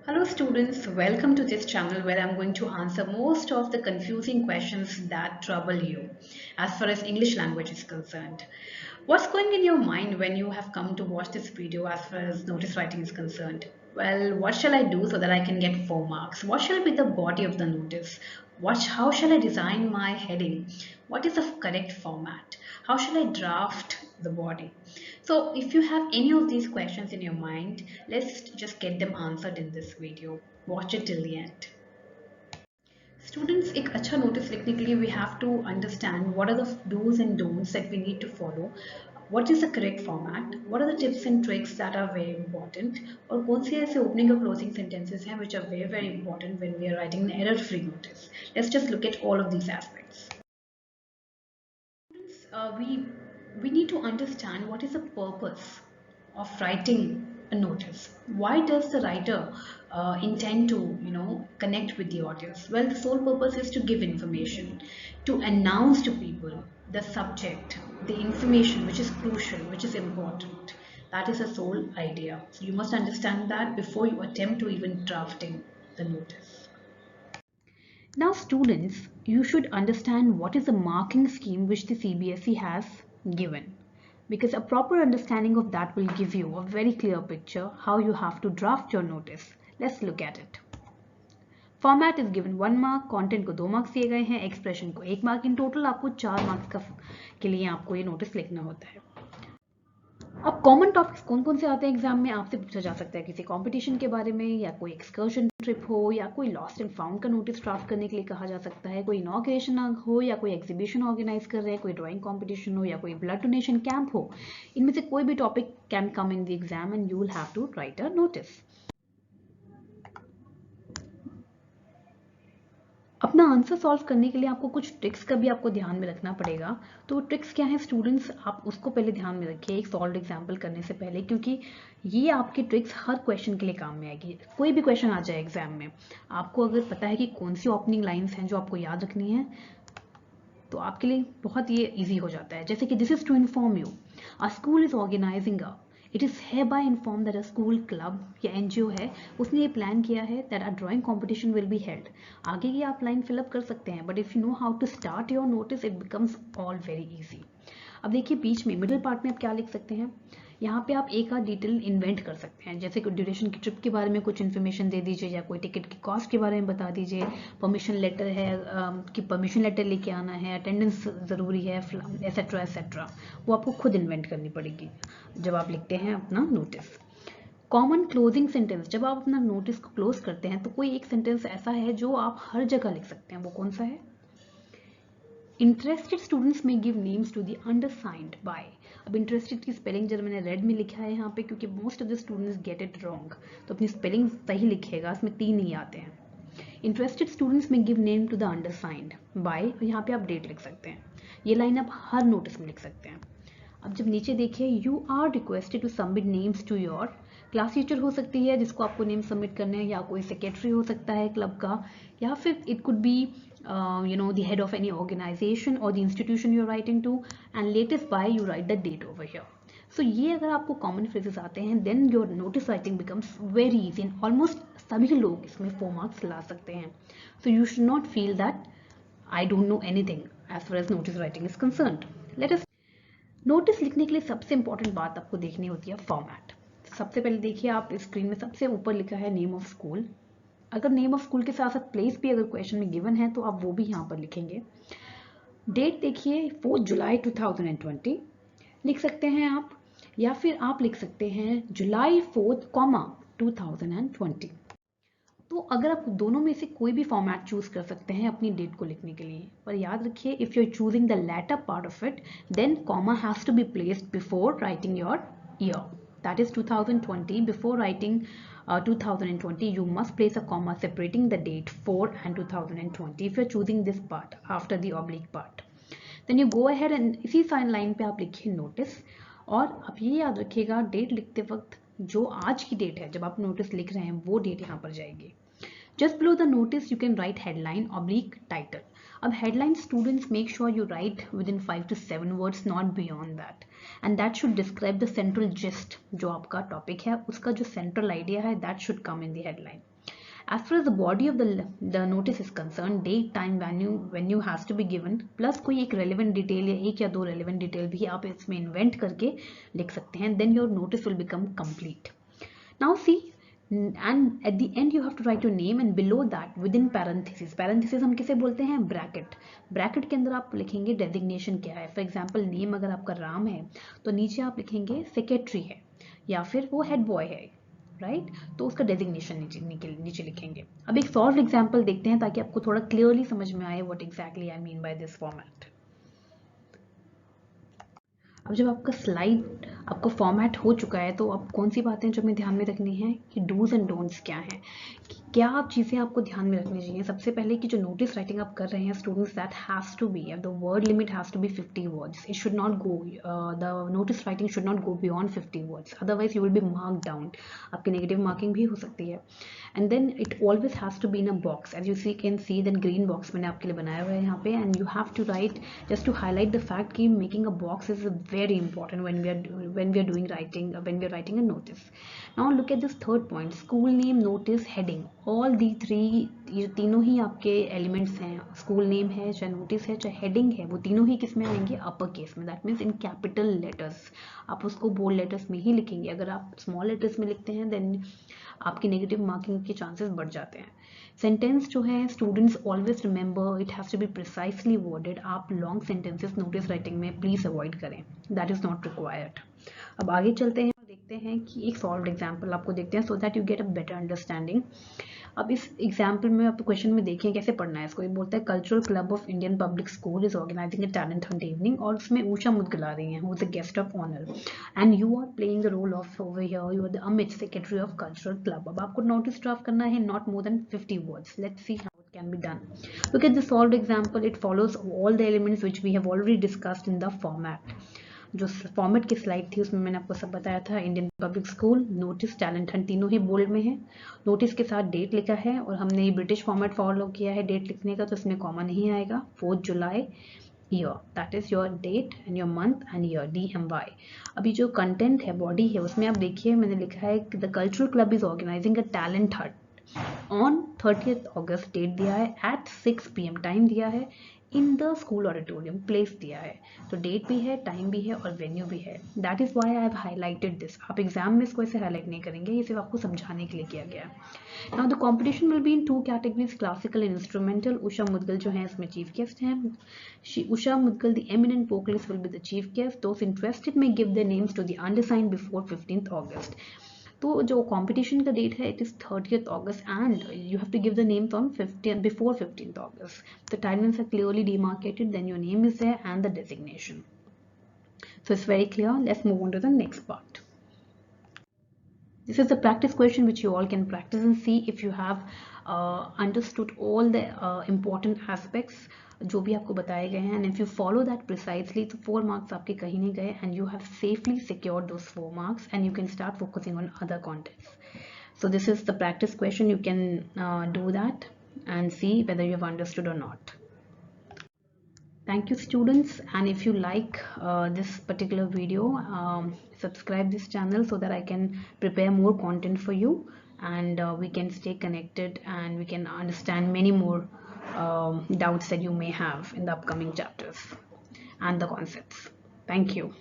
Hello students, welcome to this channel where I'm going to answer most of the confusing questions that trouble you as far as English language is concerned. What's going in your mind when you have come to watch this video as far as notice writing is concerned? Well, what shall I do so that I can get 4 marks? What shall be the body of the notice? How shall I design my heading? What is the correct format? How shall I draft the body? So if you have any of these questions in your mind, let's just get them answered in this video. Watch it till the end. Students, एक अच्छा notice लिखने के लिए we have to understand what are the do's and don'ts that we need to follow. What is the correct format? What are the tips and tricks that are very important? और कौन से ऐसे opening और closing sentences हैं which are very important when we are writing an error-free notice. Let's just look at all of these aspects. We need to understand what is the purpose of writing a notice. Why does the writer intend to connect with the audience? Well, the sole purpose is to give information, to announce to people the subject, the information which is crucial, which is important. That is the sole idea. So you must understand that before you attempt to even drafting the notice. Now students, you should understand what is the marking scheme which the CBSE has given, because a proper understanding of that will give you a very clear picture how you have to draft your notice. Let's look at it. Format is given 1 mark, content को 2 marks दिए गए हैं, expression को 1 mark, in total आपको 4 marks के लिए आपको ये notice लिखना होता है. अब कॉमन टॉपिक्स कौन कौन से आते हैं एग्जाम में आपसे पूछा जा सकता है किसी कंपटीशन के बारे में, या कोई एक्सकर्शन ट्रिप हो, या कोई लॉस्ट एंड फाउंड का नोटिस ड्राफ्ट करने के लिए कहा जा सकता है, कोई इनॉग्रेशन हो, या कोई एग्जीबिशन ऑर्गेनाइज कर रहे हैं, कोई ड्राइंग कंपटीशन हो, या कोई ब्लड डोनेशन कैंप हो. इनमें से कोई भी topic can come in the exam and you will have to write a notice. अपना आंसर सॉल्व करने के लिए आपको कुछ ट्रिक्स का भी आपको ध्यान में रखना पड़ेगा. तो ट्रिक्स क्या है स्टूडेंट्स, आप उसको पहले ध्यान में रखिए एक सॉल्व एग्जाम्पल करने से पहले, क्योंकि ये आपकी ट्रिक्स हर क्वेश्चन के लिए काम में आएगी. कोई भी क्वेश्चन आ जाए एग्जाम में, आपको अगर पता है कि कौन सी ओपनिंग लाइन्स हैं जो आपको याद रखनी है, तो आपके लिए बहुत ये ईजी हो जाता है. जैसे कि this is to inform you a school is organising a, it is hereby informed that a school club या NGO है उसने ये प्लान किया है that a drawing competition will be held. आगे की आप लाइन फिलअप कर सकते हैं, but if you know how to start your notice it becomes all very easy. अब देखिए बीच में मिडिल पार्ट में आप क्या लिख सकते हैं, यहाँ पे आप एक आध डिटेल इन्वेंट कर सकते हैं. जैसे कि ड्यूरेशन की ट्रिप के बारे में कुछ इन्फॉर्मेशन दे दीजिए, या कोई टिकट की कॉस्ट के बारे में बता दीजिए, परमिशन लेटर है कि परमिशन लेटर लेके आना है, अटेंडेंस ज़रूरी है, एसेट्रा एसेट्रा. वो आपको खुद इन्वेंट करनी पड़ेगी जब आप लिखते हैं अपना नोटिस. कॉमन क्लोजिंग सेंटेंस, जब आप अपना नोटिस को क्लोज करते हैं तो कोई एक सेंटेंस ऐसा है जो आप हर जगह लिख सकते हैं. वो कौन सा है? इंटरेस्टेड स्टूडेंट्स में give names to the undersigned by. अब इंटरेस्टेड की स्पेलिंग जब मैंने रेड में लिखा है यहाँ पे, क्योंकि most of the students get it wrong, तो अपनी स्पेलिंग सही लिखिएगा, इसमें 3 नहीं आते हैं. इंटरेस्टेड स्टूडेंट्स में give name to the undersigned by, यहाँ पे आप डेट लिख सकते हैं. ये लाइन आप हर नोटिस में लिख सकते हैं. अब जब नीचे देखिए, you are requested to submit names to your class teacher हो सकती है जिसको आपको नेम सबमिट करने हैं, या कोई सेक्रेटरी हो सकता है क्लब का, या फिर it could be the head of any organization or the institution you're writing to, and latest by you write the date over here. So ये अगर आपको कॉमन फ्रेजेस आते हैं then your notice writing becomes very easy and almost सभी लोग इसमें 4 marks ला सकते हैं. So you should not feel that I don't know anything as far as notice writing is concerned. Let us notice लिखने के लिए सबसे इंपॉर्टेंट बात आपको देखनी होती है फॉर्मेट. सबसे पहले देखिए आप स्क्रीन में सबसे ऊपर लिखा है नेम ऑफ स्कूल. अगर नेम ऑफ स्कूल के साथ साथ प्लेस भी अगर क्वेश्चन में गिवन है तो आप वो भी यहाँ पर लिखेंगे. डेट देखिए 4 जुलाई 2020 लिख सकते हैं आप, या फिर आप लिख सकते हैं जुलाई 4 2020. तो अगर आप दोनों में से कोई भी फॉर्मेट चूज कर सकते हैं अपनी डेट को लिखने के लिए, पर याद रखिए if you are choosing the latter part of it then comma has to be placed before writing your year. That is 2020. Before writing 2020 you must place a comma separating the date 4 and 2020 if you're choosing this part after the oblique part. Then you go ahead and इसी sign line पे आप लिखिए notice. और आप ये याद रखिएगा date लिखते वक्त जो आज की डेट है जब आप नोटिस लिख रहे हैं वो डेट यहाँ पर जाएगी. Just below the notice you can write headline oblique title. अब headline students make sure you write within 5 to 7 words, not beyond that, and that should describe the central gist. जो आपका topic है उसका जो central idea है that should come in the headline. As far as the body of the notice is concerned, date, time, venue has to be given, plus कोई एक relevant detail या एक या दो relevant detail भी आप इसमें invent करके लिख सकते हैं, then your notice will become complete. Now see, and at the end you have to write your name, and below that within parenthesis हम किसे बोलते हैं, bracket के अंदर आप लिखेंगे designation क्या है. For example, name अगर आपका राम है तो नीचे आप लिखेंगे secretary है या फिर वो head boy है, राइट तो उसका डेजिग्नेशन नीचे लिखेंगे. अब एक सॉल्व एग्जांपल देखते हैं ताकि आपको थोड़ा क्लियरली समझ में आए what exactly I mean by this format. अब जब आपका स्लाइड आपका फॉर्मेट हो चुका है तो अब कौन सी बातें जो हमें ध्यान में रखनी है कि डूज एंड डोंट्स क्या हैं, क्या आप चीज़ें आपको ध्यान में रखनी चाहिए. सबसे पहले कि जो नोटिस राइटिंग आप कर रहे हैं students, that has to be, the word limit has to be 50 words. It should not go, the notice writing should not go beyond 50 words, otherwise you will be mark down. आपकी negative marking भी हो सकती है. And then it always has to be in a box, as you can see that green box मैंने आपके लिए बनाया हुआ है यहाँ पे. And you have to write just to highlight the fact कि making a box is very important when we are doing writing, when we are writing a notice. Now look at this third point, school name, notice, heading. All the three, ये तीनों ही आपके elements हैं. School name है, चाहे notice है, चाहे heading है, वो तीनों ही किस में आएंगे, अपर केस में. That means in capital letters. आप उसको बोल्ड लेटर्स में ही लिखेंगे. अगर आप स्मॉल लेटर्स में लिखते हैं देन आपकी नेगेटिव मार्किंग के चांसेस बढ़ जाते हैं. सेंटेंस जो है students always remember it has to be precisely worded. आप लॉन्ग सेंटेंसेस नोटिस राइटिंग में प्लीज अवॉइड करें, दैट इज नॉट रिक्वायर्ड. अब आगे चलते हैं और देखते हैं कि एक सॉल्व्ड एग्जाम्पल आपको देखते हैं so that you get a better understanding. अब इस एग्जाम्पल में आप क्वेश्चन में देखें कैसे पढ़ना है इसको. ये बोलता है cultural club of Indian public school is organising a talent hunt evening, और उसमें उषा मुदगल आ रही हैं, who is the guest of honour, and you are playing the role of over here you are the Amit, secretary of cultural club. अब आपको notice draft करना है, not more than 50 words. Let's see how it can be done. Look at the solved example. It follows all the elements which we have already discussed in the format. जो format की slide थी उसमें मैंने आपको सब बताया था. Indian public school, notice, talent Hunt, तीनों ही बोल्ड में है. नोटिस के साथ डेट लिखा है और हमने ब्रिटिश फॉर्मेट फॉलो किया है डेट लिखने का, तो इसमें कॉमा नहीं आएगा. 4 July year, that is your date and your month and year, DMY. अभी जो कंटेंट है, बॉडी है, उसमें आप देखिए मैंने लिखा है the cultural club is organising a talent hunt on 30th August. Date दिया है एट 6 PM, टाइम दिया है in the school auditorium, place दिया है. तो डेट भी है, टाइम भी है और वेन्यू भी है. That is why I have highlighted this. आप एग्जाम में इसको ऐसे हाईलाइट नहीं करेंगे, ये सिर्फ आपको समझाने के लिए किया गया है. Now the competition will be in 2 categories, classical and instrumental. Usha Mudgal जो है इसमें चीफ गेस्ट हैं. Usha Mudgal the eminent vocalist will be the chief guest. Those interested may give their names to the undersigned before 15th August. तो जो competition का date है it is 30th August and you have to give the names on before 15th August. The timelines are clearly demarcated, then your name is there and the designation. So it's very clear. Let's move on to the next part. This is the practice question which you all can practice and see if you have understood all the important aspects जो भी आपको बताए गए हैं. And if you follow that precisely तो 4 marks आपके कहीं नहीं गए and you have safely secured those 4 marks and you can start focusing on other contents. So this is the practice question. You can do that and see whether you have understood or not. Thank you students, and if you like this particular video, subscribe this channel so that I can prepare more content for you, and we can stay connected and we can understand many more doubts that you may have in the upcoming chapters and the concepts. Thank you.